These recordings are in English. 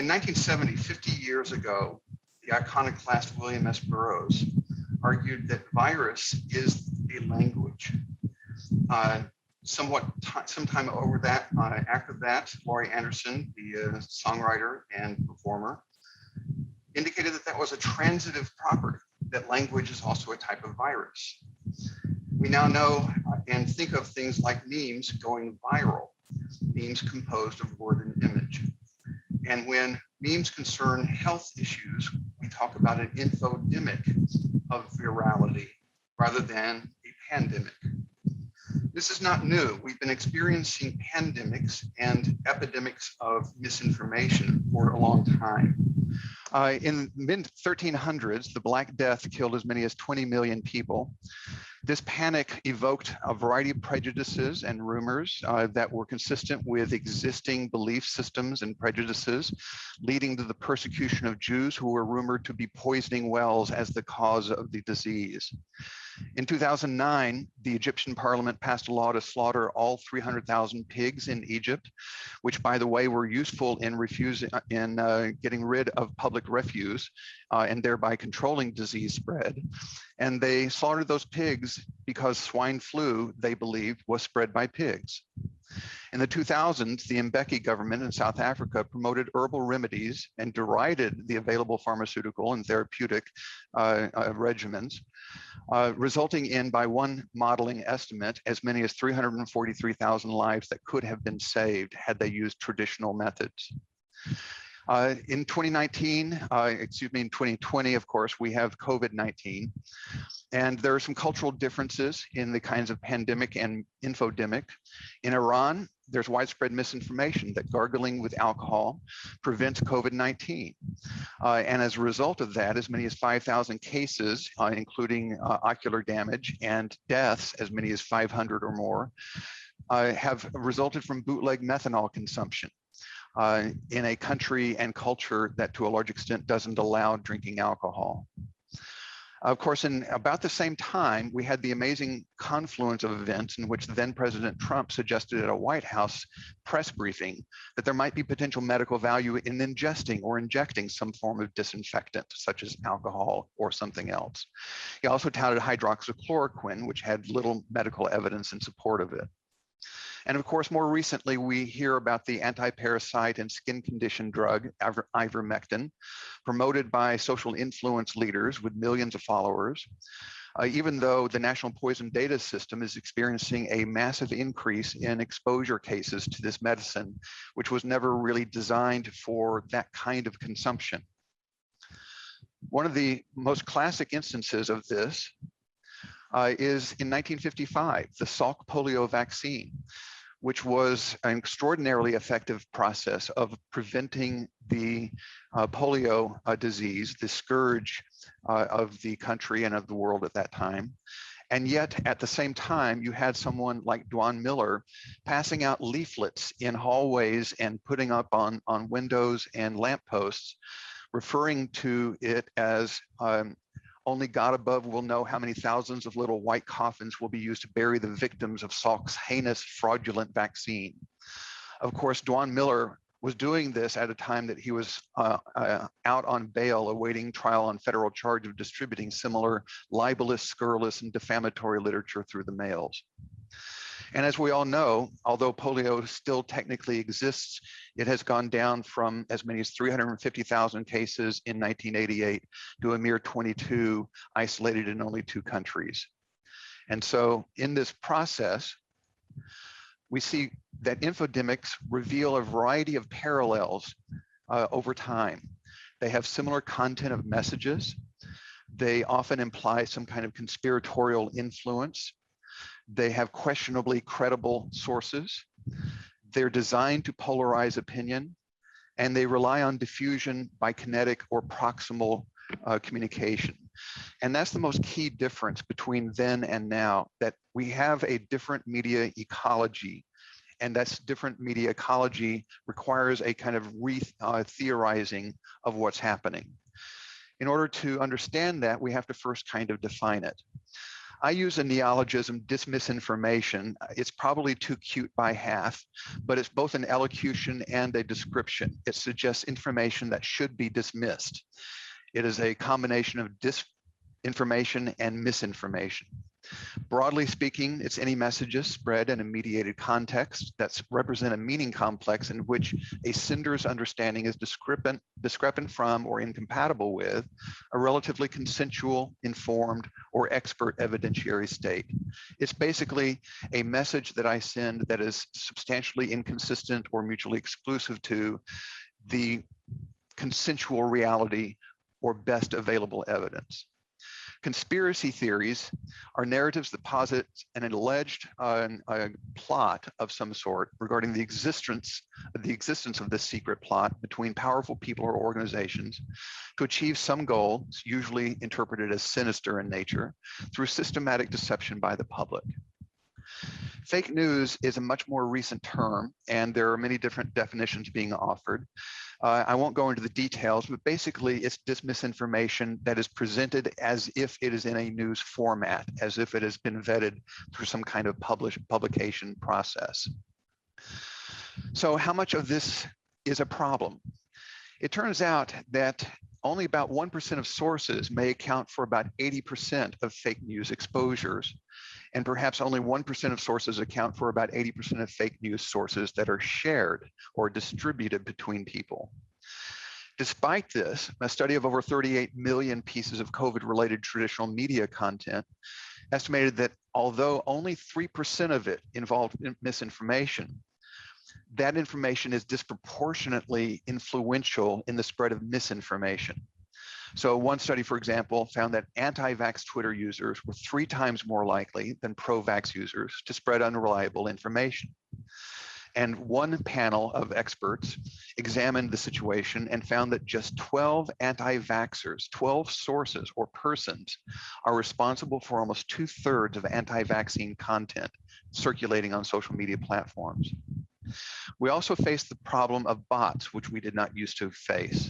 In 1970, 50 years ago, the iconoclast William S. Burroughs argued that virus is a language. Sometime over that, after that, Laurie Anderson, the songwriter and performer, indicated that that was a transitive property, that language is also a type of virus. We now know and think of things like memes going viral, memes composed of word and image. And when memes concern health issues, we talk about an infodemic of virality rather than a pandemic. This is not new. We've been experiencing pandemics and epidemics of misinformation for a long time. In mid-1300s, the Black Death killed as many as 20 million people. This panic evoked a variety of prejudices and rumors that were consistent with existing belief systems and prejudices, leading to the persecution of Jews who were rumored to be poisoning wells as the cause of the disease. In 2009, the Egyptian parliament passed a law to slaughter all 300,000 pigs in Egypt, which, by the way, were useful in getting rid of public refuse and thereby controlling disease spread. And they slaughtered those pigs because swine flu, they believed, was spread by pigs. In the 2000s, the Mbeki government in South Africa promoted herbal remedies and derided the available pharmaceutical and therapeutic regimens, resulting in, by one modeling estimate, as many as 343,000 lives that could have been saved had they used traditional methods. In 2020, of course, we have COVID-19, and there are some cultural differences in the kinds of pandemic and infodemic. In Iran, there's widespread misinformation that gargling with alcohol prevents COVID-19. And as a result of that, as many as 5,000 cases, including ocular damage, and deaths, as many as 500 or more, have resulted from bootleg methanol consumption in a country and culture that to a large extent doesn't allow drinking alcohol. Of course, in about the same time, we had the amazing confluence of events in which then President Trump suggested at a White House press briefing that there might be potential medical value in ingesting or injecting some form of disinfectant, such as alcohol or something else. He also touted hydroxychloroquine, which had little medical evidence in support of it. And of course, more recently, we hear about the anti-parasite and skin condition drug, ivermectin, promoted by social influence leaders with millions of followers, even though the National Poison Data System is experiencing a massive increase in exposure cases to this medicine, which was never really designed for that kind of consumption. One of the most classic instances of this is in 1955, the Salk polio vaccine, which was an extraordinarily effective process of preventing the polio disease, the scourge of the country and of the world at that time. And yet, at the same time, you had someone like Dwan Miller passing out leaflets in hallways and putting up on windows and lampposts, referring to it as only God above will know how many thousands of little white coffins will be used to bury the victims of Salk's heinous, fraudulent vaccine. Of course, Dwan Miller was doing this at a time that he was out on bail awaiting trial on federal charge of distributing similar libelous, scurrilous, and defamatory literature through the mails. And as we all know, although polio still technically exists, it has gone down from as many as 350,000 cases in 1988 to a mere 22 isolated in only 2 countries. And so in this process, we see that infodemics reveal a variety of parallels over time. They have similar content of messages. They often imply some kind of conspiratorial influence. They have questionably credible sources. They're designed to polarize opinion, and they rely on diffusion by kinetic or proximal communication. And that's the most key difference between then and now, that we have a different media ecology, and that's different media ecology requires a kind of theorizing of what's happening. In order to understand that, we have to first kind of define it. I use a neologism, dismisinformation. It's probably too cute by half, but it's both an elocution and a description. It suggests information that should be dismissed. It is a combination of disinformation and misinformation. Broadly speaking, it's any messages spread in a mediated context that represent a meaning complex in which a sender's understanding is discrepant from or incompatible with a relatively consensual, informed, or expert evidentiary state. It's basically a message that I send that is substantially inconsistent or mutually exclusive to the consensual reality or best available evidence. Conspiracy theories are narratives that posit an alleged plot of some sort regarding the existence of this secret plot between powerful people or organizations to achieve some goal, usually interpreted as sinister in nature, through systematic deception by the public. Fake news is a much more recent term, and there are many different definitions being offered. I won't go into the details, but basically it's misinformation that is presented as if it is in a news format, as if it has been vetted through some kind of publication process. So how much of this is a problem? It turns out that only about 1% of sources may account for about 80% of fake news exposures. And perhaps only 1% of sources account for about 80% of fake news sources that are shared or distributed between people. Despite this, a study of over 38 million pieces of COVID-related traditional media content estimated that although only 3% of it involved misinformation, that information is disproportionately influential in the spread of misinformation. So one study, for example, found that anti-vax Twitter users were 3 times more likely than pro-vax users to spread unreliable information. And one panel of experts examined the situation and found that just 12 anti-vaxxers, 12 sources or persons, are responsible for almost 2/3 of anti-vaccine content circulating on social media platforms. We also face the problem of bots, which we did not used to face.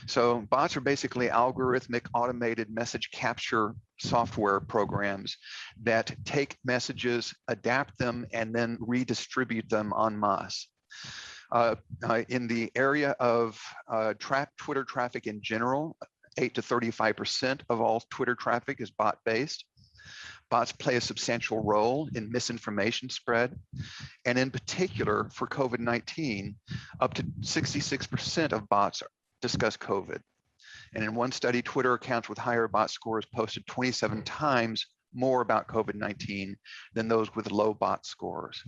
So bots are basically algorithmic automated message capture software programs that take messages, adapt them, and then redistribute them en masse. In the area of Twitter traffic in general, 8 to 35% of all Twitter traffic is bot-based. Bots play a substantial role in misinformation spread, and in particular for COVID-19, up to 66% of bots discuss COVID. And in one study, Twitter accounts with higher bot scores posted 27 times more about COVID-19 than those with low bot scores.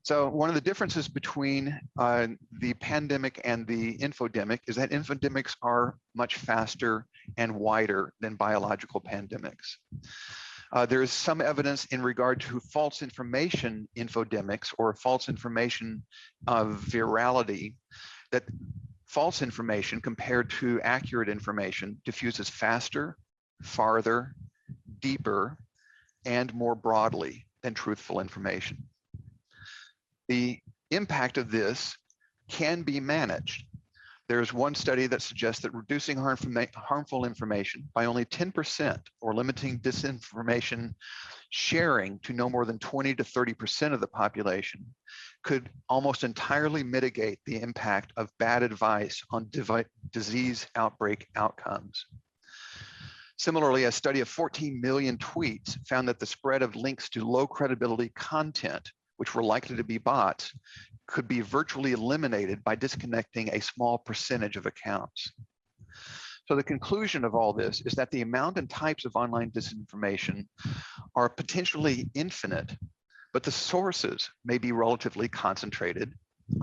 So one of the differences between the pandemic and the infodemic is that infodemics are much faster and wider than biological pandemics. There is some evidence in regard to false information infodemics or false information virality, that false information compared to accurate information diffuses faster, farther, deeper, and more broadly than truthful information. The impact of this can be managed. There's one study that suggests that reducing harmful information by only 10% or limiting disinformation sharing to no more than 20 to 30% of the population could almost entirely mitigate the impact of bad advice on disease outbreak outcomes. Similarly, a study of 14 million tweets found that the spread of links to low credibility content, which were likely to be bots, could be virtually eliminated by disconnecting a small percentage of accounts. So the conclusion of all this is that the amount and types of online disinformation are potentially infinite, but the sources may be relatively concentrated,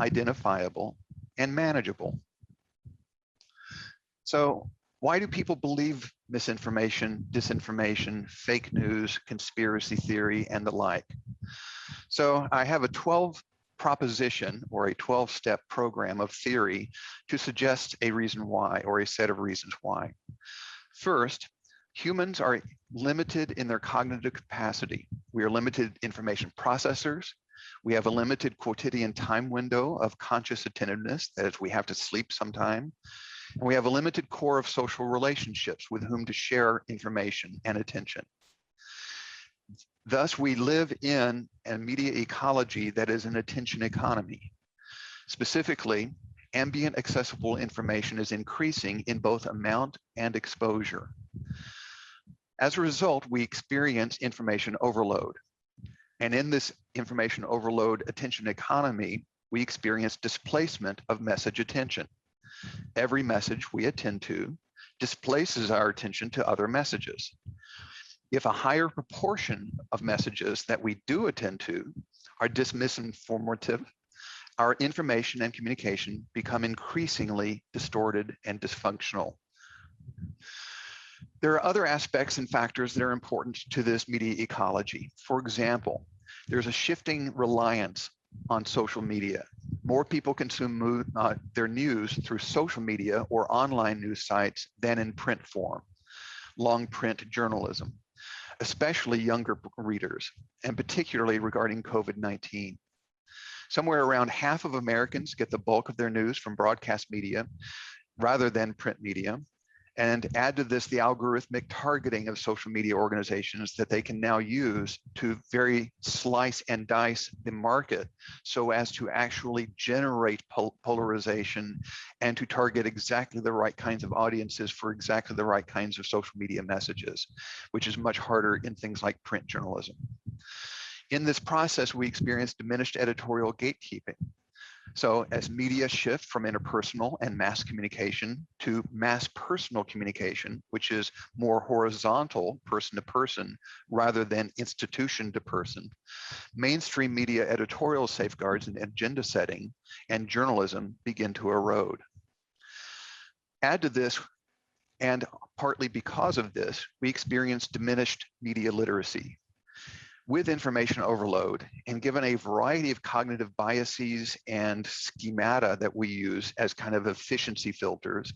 identifiable, and manageable. So why do people believe misinformation, disinformation, fake news, conspiracy theory, and the like? So I have a 12 proposition or a 12-step program of theory to suggest a reason why, or a set of reasons why. First, humans are limited in their cognitive capacity. We are limited information processors. We have a limited quotidian time window of conscious attentiveness, that is, we have to sleep sometime. And we have a limited core of social relationships with whom to share information and attention. Thus, we live in a media ecology that is an attention economy. Specifically, ambient accessible information is increasing in both amount and exposure. As a result, we experience information overload. And in this information overload attention economy, we experience displacement of message attention. Every message we attend to displaces our attention to other messages. If a higher proportion of messages that we do attend to are misinformative, our information and communication become increasingly distorted and dysfunctional. There are other aspects and factors that are important to this media ecology. For example, there's a shifting reliance on social media. More people consume their news through social media or online news sites than in print form, long print journalism, especially younger readers, and particularly regarding COVID-19. Somewhere around half of Americans get the bulk of their news from broadcast media rather than print media. And add to this the algorithmic targeting of social media organizations that they can now use to very slice and dice the market so as to actually generate polarization and to target exactly the right kinds of audiences for exactly the right kinds of social media messages, which is much harder in things like print journalism. In this process, we experience diminished editorial gatekeeping. So as media shift from interpersonal and mass communication to mass personal communication, which is more horizontal, person to person, rather than institution to person, mainstream media editorial safeguards and agenda setting and journalism begin to erode. Add to this, and partly because of this, we experience diminished media literacy. With information overload, and given a variety of cognitive biases and schemata that we use as kind of efficiency filters,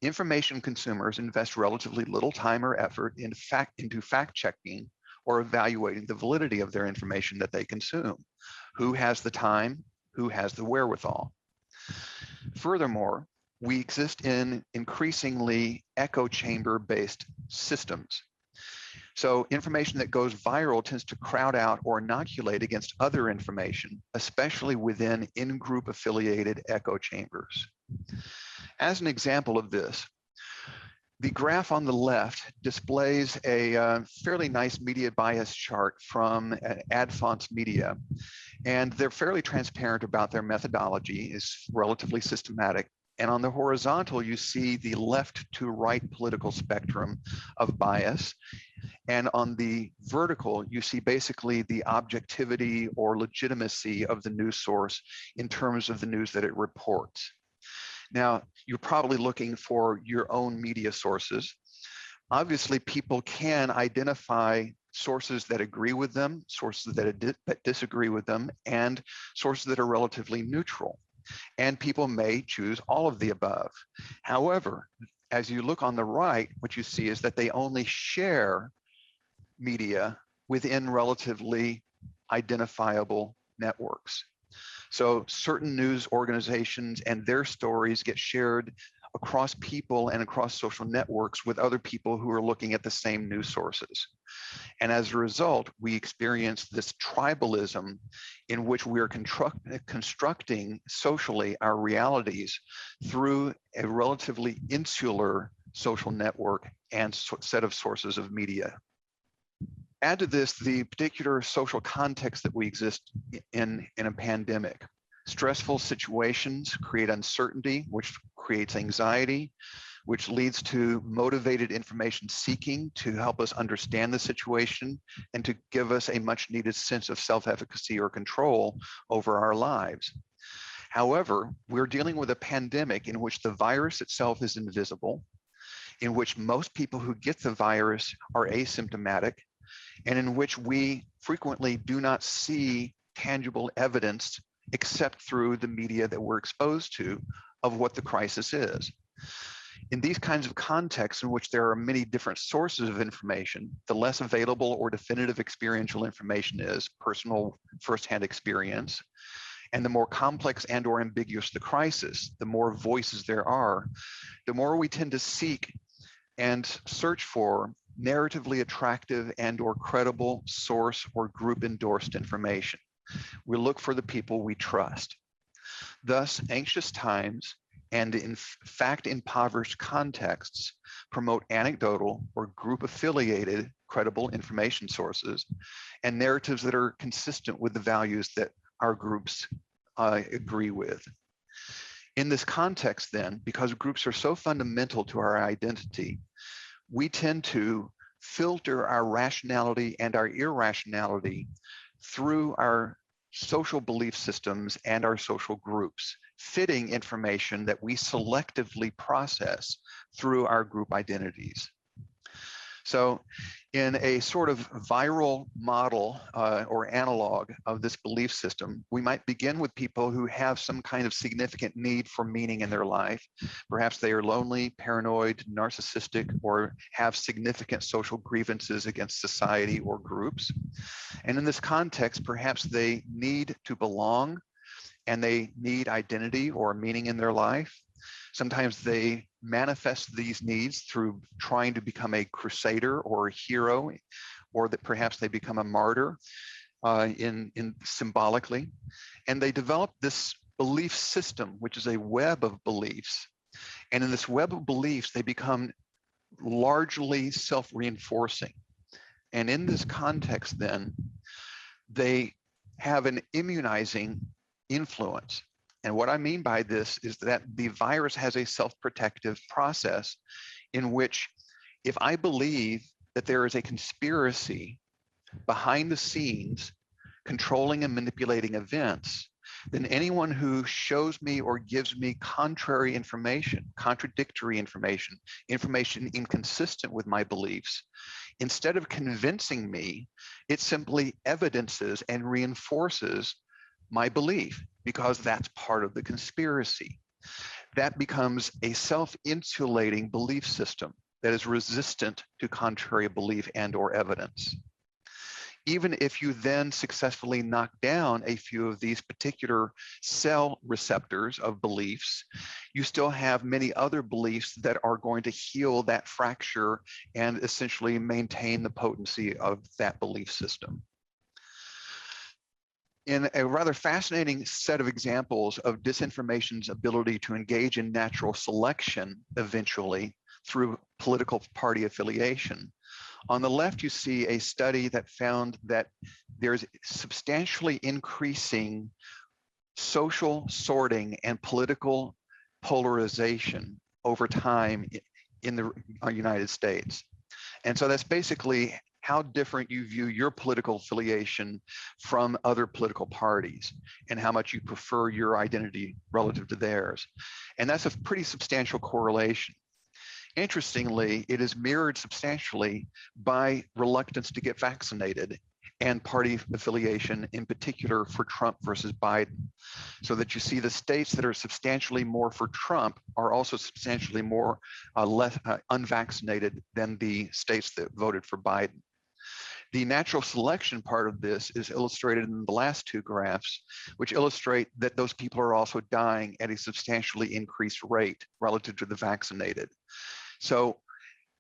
information consumers invest relatively little time or effort into fact-checking or evaluating the validity of their information that they consume. Who has the time? Who has the wherewithal? Furthermore, we exist in increasingly echo chamber-based systems. So information that goes viral tends to crowd out or inoculate against other information, especially within in-group affiliated echo chambers. As an example of this, the graph on the left displays a fairly nice media bias chart from Adfonts Media, and they're fairly transparent about their methodology, is relatively systematic. And on the horizontal, you see the left to right political spectrum of bias. And on the vertical, you see basically the objectivity or legitimacy of the news source in terms of the news that it reports. Now, you're probably looking for your own media sources. Obviously, people can identify sources that agree with them, sources that disagree with them, and sources that are relatively neutral. And people may choose all of the above. However, as you look on the right, what you see is that they only share media within relatively identifiable networks. So certain news organizations and their stories get shared across people and across social networks with other people who are looking at the same news sources. And as a result, we experience this tribalism in which we are constructing socially our realities through a relatively insular social network and set of sources of media. Add to this the particular social context that we exist in a pandemic. Stressful situations create uncertainty, which creates anxiety, which leads to motivated information seeking to help us understand the situation and to give us a much needed sense of self-efficacy or control over our lives. However, we're dealing with a pandemic in which the virus itself is invisible, in which most people who get the virus are asymptomatic, and in which we frequently do not see tangible evidence except through the media that we're exposed to of what the crisis is. In these kinds of contexts in which there are many different sources of information, the less available or definitive experiential information is, personal firsthand experience, and the more complex and or ambiguous the crisis, the more voices there are, the more we tend to seek and search for narratively attractive and or credible source or group endorsed information. We look for the people we trust. Thus, anxious times and in fact impoverished contexts promote anecdotal or group affiliated credible information sources and narratives that are consistent with the values that our groups agree with. In this context then, because groups are so fundamental to our identity, we tend to filter our rationality and our irrationality through our social belief systems and our social groups, fitting information that we selectively process through our group identities. So in a sort of viral model or analog of this belief system, we might begin with people who have some kind of significant need for meaning in their life. Perhaps they are lonely, paranoid, narcissistic, or have significant social grievances against society or groups. And in this context, perhaps they need to belong and they need identity or meaning in their life. Sometimes they manifest these needs through trying to become a crusader or a hero, or that perhaps they become a martyr in symbolically. And they develop this belief system, which is a web of beliefs. And in this web of beliefs, they become largely self-reinforcing. And in this context, then, they have an immunizing influence. And what I mean by this is that the virus has a self-protective process in which if I believe that there is a conspiracy behind the scenes controlling and manipulating events, then anyone who shows me or gives me contrary information, contradictory information, information inconsistent with my beliefs, instead of convincing me, it simply evidences and reinforces my belief, because that's part of the conspiracy. That becomes a self-insulating belief system that is resistant to contrary belief and or evidence. Even if you then successfully knock down a few of these particular cell receptors of beliefs, you still have many other beliefs that are going to heal that fracture and essentially maintain the potency of that belief system. In a rather fascinating set of examples of disinformation's ability to engage in natural selection eventually through political party affiliation, on the left you see a study that found that there's substantially increasing social sorting and political polarization over time in the United States. And so that's basically how different you view your political affiliation from other political parties and how much you prefer your identity relative to theirs. And that's a pretty substantial correlation. Interestingly, it is mirrored substantially by reluctance to get vaccinated and party affiliation, in particular for Trump versus Biden. So that you see the states that are substantially more for Trump are also substantially more less unvaccinated than the states that voted for Biden. The natural selection part of this is illustrated in the last two graphs, which illustrate that those people are also dying at a substantially increased rate relative to the vaccinated. So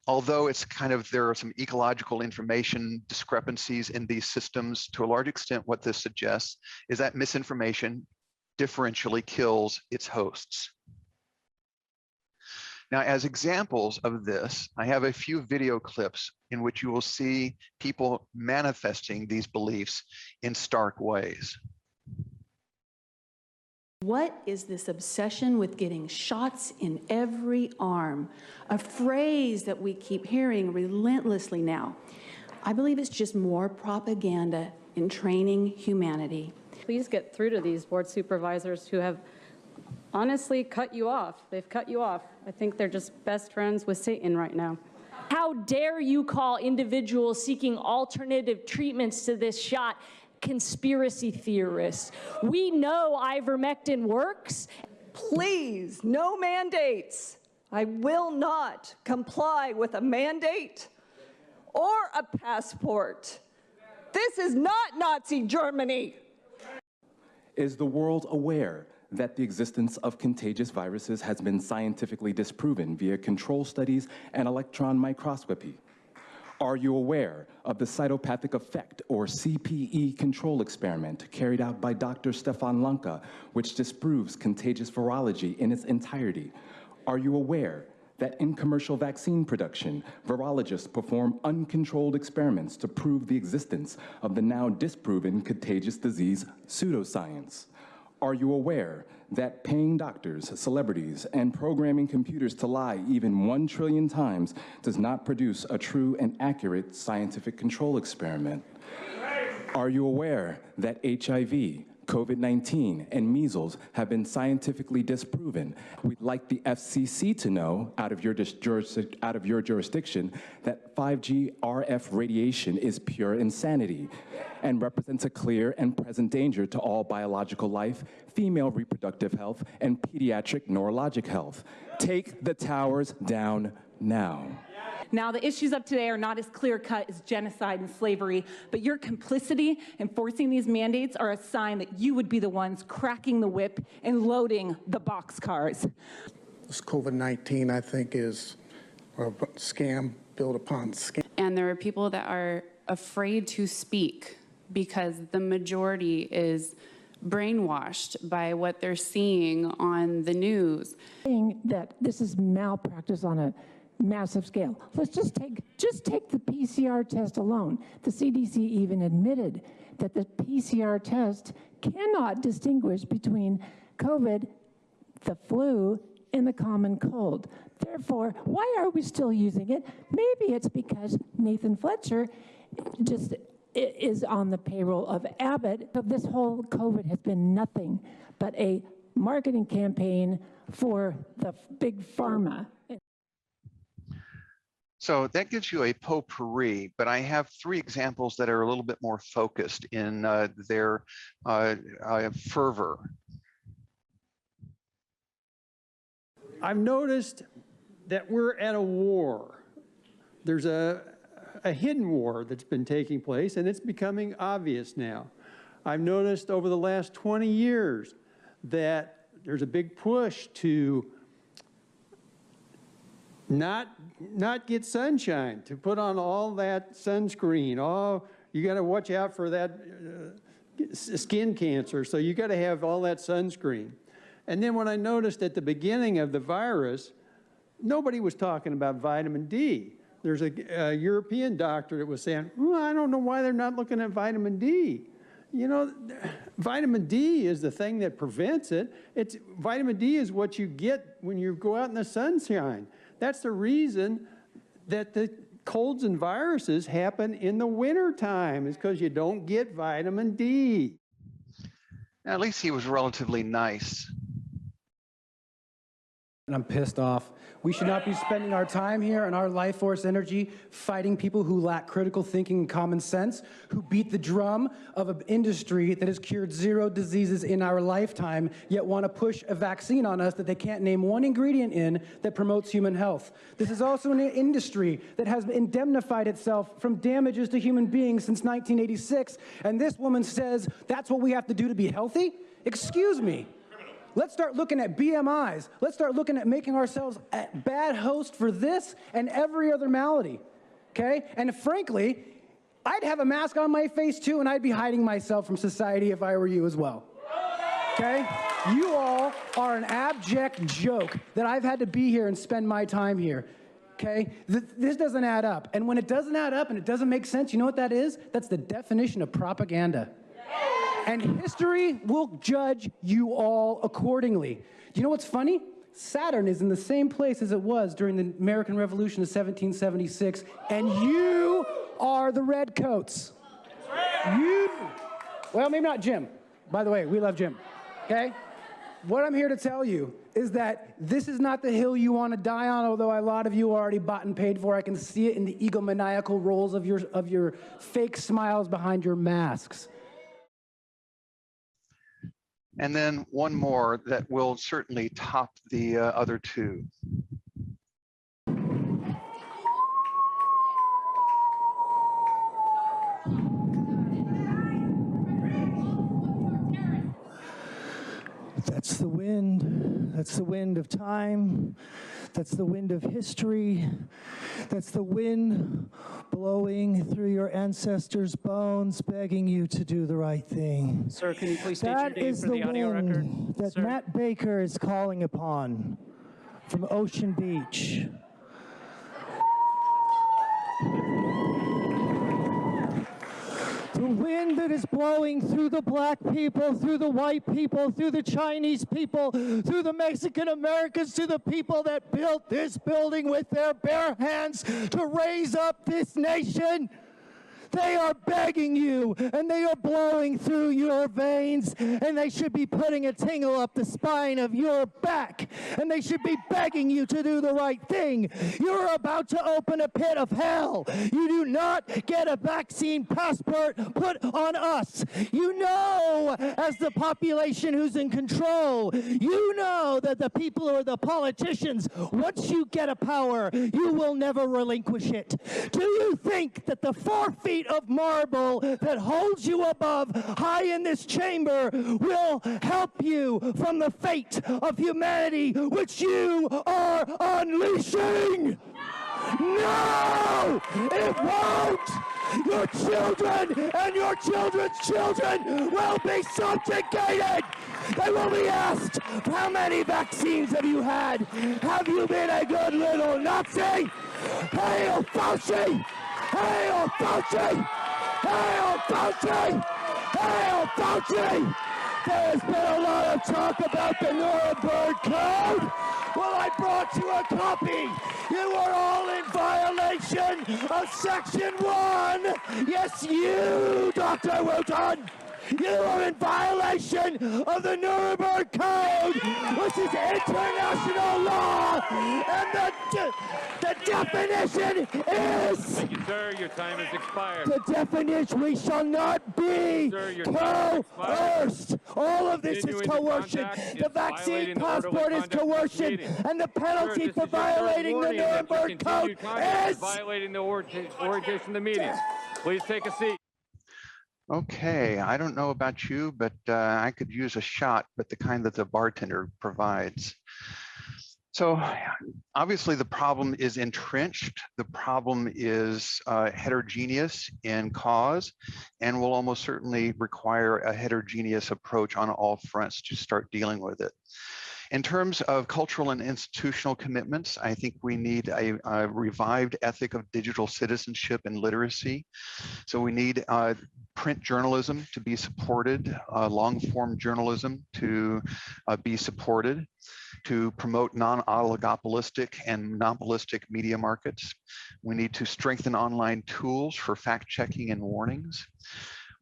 although it's kind of, there are some ecological information discrepancies in these systems, to a large extent, what this suggests is that misinformation differentially kills its hosts. Now, as examples of this, I have a few video clips in which you will see people manifesting these beliefs in stark ways. What is this obsession with getting shots in every arm? A phrase that we keep hearing relentlessly now. I believe it's just more propaganda in training humanity. Please get through to these board supervisors who have honestly cut you off. They've cut you off. I think they're just best friends with Satan right now. How dare you call individuals seeking alternative treatments to this shot conspiracy theorists? We know ivermectin works. Please, no mandates. I will not comply with a mandate or a passport. This is not Nazi Germany. Is the world aware that the existence of contagious viruses has been scientifically disproven via control studies and electron microscopy? Are you aware of the cytopathic effect, or CPE, control experiment carried out by Dr. Stefan Lanka, which disproves contagious virology in its entirety? Are you aware that in commercial vaccine production, virologists perform uncontrolled experiments to prove the existence of the now disproven contagious disease pseudoscience? Are you aware that paying doctors, celebrities, and programming computers to lie even 1 trillion times does not produce a true and accurate scientific control experiment? Are you aware that HIV, COVID-19, and measles have been scientifically disproven? We'd like the FCC to know, out of your jurisdiction, that 5G RF radiation is pure insanity and represents a clear and present danger to all biological life, female reproductive health, and pediatric neurologic health. Take the towers down now. Now, the issues of today are not as clear-cut as genocide and slavery, but your complicity in forcing these mandates are a sign that you would be the ones cracking the whip and loading the boxcars. This COVID-19, I think, is a scam built upon scam. And there are people that are afraid to speak because the majority is brainwashed by what they're seeing on the news. Saying that this is malpractice on a massive scale. Let's just take the PCR test alone. The CDC even admitted that the PCR test cannot distinguish between COVID, the flu, and the common cold. Therefore, why are we still using it? Maybe it's because Nathan Fletcher just is on the payroll of Abbott. But this whole COVID has been nothing but a marketing campaign for the big pharma. So that gives you a potpourri, but I have 3 examples that are a little bit more focused in their fervor. I've noticed that we're at a war. There's a hidden war that's been taking place, and it's becoming obvious now. I've noticed over the last 20 years that there's a big push to not get sunshine, to put on all that sunscreen. Oh, you got to watch out for that skin cancer, so you got to have all that sunscreen. And then when I noticed at the beginning of the virus, nobody was talking about vitamin D. There's a European doctor that was saying, well, I don't know why they're not looking at vitamin D. You know, vitamin D is the thing that prevents it. Vitamin D is what you get when you go out in the sunshine. That's the reason that the colds and viruses happen in the wintertime, is because you don't get vitamin D. Now, at least he was relatively nice. And I'm pissed off. We should not be spending our time here and our life force energy fighting people who lack critical thinking and common sense, who beat the drum of an industry that has cured 0 diseases in our lifetime, yet want to push a vaccine on us that they can't name 1 ingredient in that promotes human health. This is also an industry that has indemnified itself from damages to human beings since 1986, and this woman says that's what we have to do to be healthy? Excuse me. Let's start looking at BMIs. Let's start looking at making ourselves a bad host for this and every other malady, okay? And frankly, I'd have a mask on my face too, and I'd be hiding myself from society if I were you as well, okay? You all are an abject joke that I've had to be here and spend my time here, okay? This doesn't add up. And when it doesn't add up and it doesn't make sense, you know what that is? That's the definition of propaganda. And history will judge you all accordingly. You know what's funny? Saturn is in the same place as it was during the American Revolution of 1776, and you are the redcoats. You, well, maybe not Jim. By the way, we love Jim, okay? What I'm here to tell you is that this is not the hill you want to die on, although a lot of you are already bought and paid for. I can see it in the egomaniacal rolls of your fake smiles behind your masks. And then one more that will certainly top the other 2. That's the wind. That's the wind of time. That's the wind of history. That's the wind blowing through your ancestors' bones, begging you to do the right thing. Sir, can you please state your name for the audio record? That is the wind that Matt Baker is calling upon from Ocean Beach. The wind that is blowing through the black people, through the white people, through the Chinese people, through the Mexican Americans, to the people that built this building with their bare hands to raise up this nation. They are begging you, and they are blowing through your veins, and they should be putting a tingle up the spine of your back, and they should be begging you to do the right thing. You're about to open a pit of hell. You do not get a vaccine passport put on us. You know, as the population who's in control, you know that the people who are the politicians, once you get a power, you will never relinquish it. Do you think that the 4 feet of marble that holds you above high in this chamber will help you from the fate of humanity which you are unleashing? No! It won't! Your children and your children's children will be subjugated! They will be asked, how many vaccines have you had? Have you been a good little Nazi? Hail Fauci! Hail Fauci! Hail Fauci! Hail Fauci! There's been a lot of talk about the Nuremberg Code. Well, I brought you a copy. You are all in violation of Section 1. Yes, you, Dr. Wooten. You are in violation of the Nuremberg Code, which is international law, and the definition is... Thank you, sir. Your time has expired. The definition, we shall not be coerced. All of this is coercion. The vaccine passport is coercion, and the penalty for violating the Nuremberg Code is... violating the orientation of the meeting. Please take a seat. Okay, I don't know about you, but I could use a shot, but the kind that the bartender provides. So obviously the problem is entrenched. The problem is heterogeneous in cause, and will almost certainly require a heterogeneous approach on all fronts to start dealing with it. In terms of cultural and institutional commitments, I think we need a revived ethic of digital citizenship and literacy. So we need print journalism to be supported, long-form journalism to be supported, to promote non-oligopolistic and monopolistic media markets. We need to strengthen online tools for fact-checking and warnings.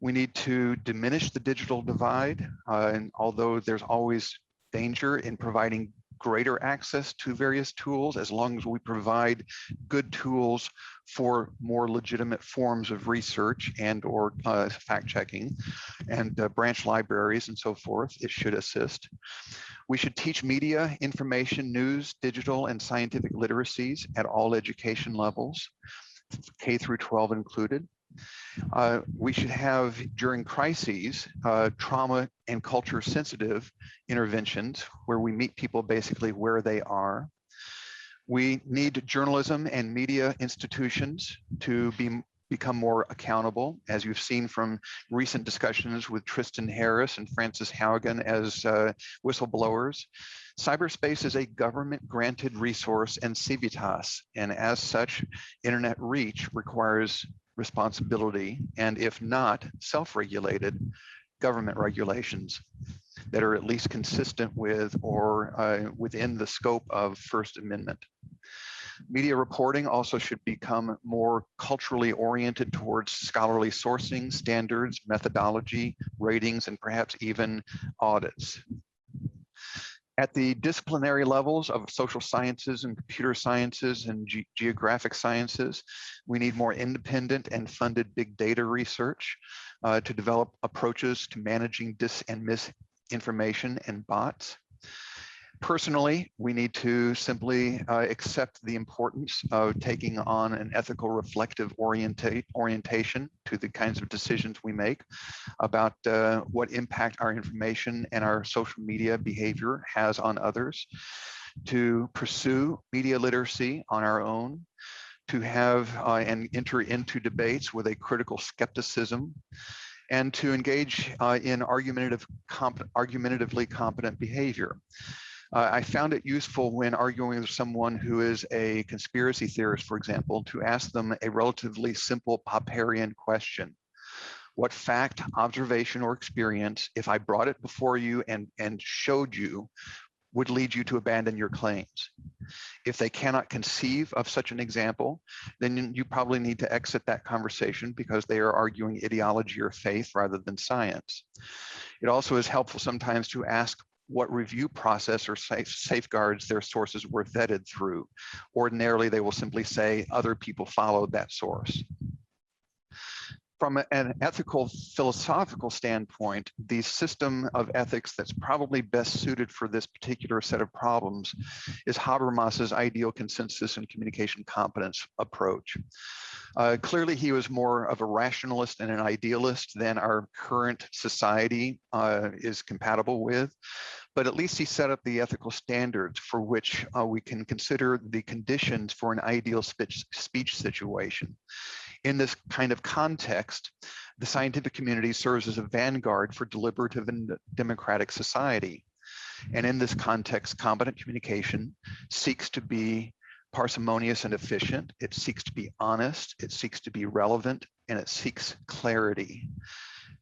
We need to diminish the digital divide, and although there's always danger in providing greater access to various tools, as long as we provide good tools for more legitimate forms of research and or fact-checking and branch libraries and so forth, it should assist. We should teach media, information, news, digital, and scientific literacies at all education levels, K through 12 included. We should have, during crises, trauma and culture sensitive interventions where we meet people basically where they are. We need journalism and media institutions to become more accountable, as you've seen from recent discussions with Tristan Harris and Frances Haugen as whistleblowers. Cyberspace is a government-granted resource and civitas, and as such, internet reach requires responsibility, and if not, self-regulated government regulations that are at least consistent with or within the scope of First Amendment. Media reporting also should become more culturally oriented towards scholarly sourcing, standards, methodology, ratings, and perhaps even audits. At the disciplinary levels of social sciences and computer sciences and geographic sciences, we need more independent and funded big data research to develop approaches to managing dis and misinformation and bots. Personally, we need to simply accept the importance of taking on an ethical reflective orientation to the kinds of decisions we make about what impact our information and our social media behavior has on others, to pursue media literacy on our own, to have and enter into debates with a critical skepticism, and to engage in argumentatively competent behavior. I found it useful when arguing with someone who is a conspiracy theorist, for example, to ask them a relatively simple Popperian question. What fact, observation, or experience, if I brought it before you and showed you, would lead you to abandon your claims? If they cannot conceive of such an example, then you probably need to exit that conversation because they are arguing ideology or faith rather than science. It also is helpful sometimes to ask what review process or safeguards their sources were vetted through. Ordinarily, they will simply say other people followed that source. From an ethical philosophical standpoint, the system of ethics that's probably best suited for this particular set of problems is Habermas's ideal consensus and communication competence approach. Clearly, he was more of a rationalist and an idealist than our current society is compatible with, but at least he set up the ethical standards for which we can consider the conditions for an ideal speech situation. In this kind of context, the scientific community serves as a vanguard for deliberative and democratic society. And in this context, competent communication seeks to be parsimonious and efficient. It seeks to be honest, it seeks to be relevant, and it seeks clarity.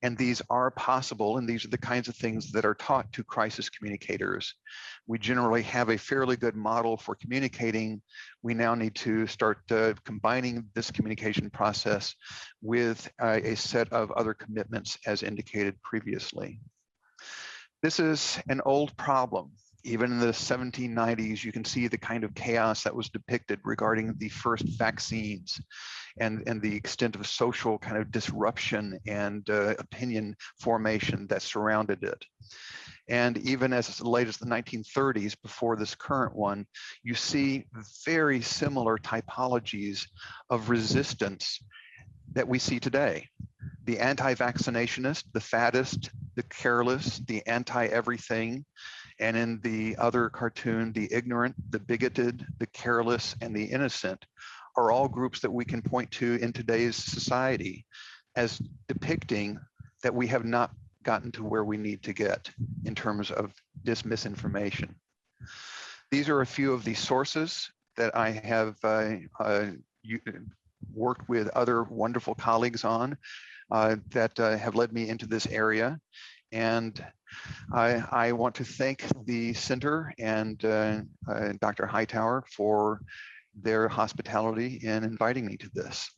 And these are possible, and these are the kinds of things that are taught to crisis communicators. We generally have a fairly good model for communicating. We now need to start combining this communication process with a set of other commitments as indicated previously. This is an old problem. Even in the 1790s, you can see the kind of chaos that was depicted regarding the first vaccines and the extent of social kind of disruption and opinion formation that surrounded it. And even as late as the 1930s, before this current one, you see very similar typologies of resistance that we see today. The anti-vaccinationist, the faddist, the careless, the anti-everything, and in the other cartoon, the ignorant, the bigoted, the careless, and the innocent are all groups that we can point to in today's society as depicting that we have not gotten to where we need to get in terms of this misinformation. These are a few of the sources that I have worked with other wonderful colleagues on that have led me into this area. And I want to thank the center and Dr. Hightower for their hospitality in inviting me to this.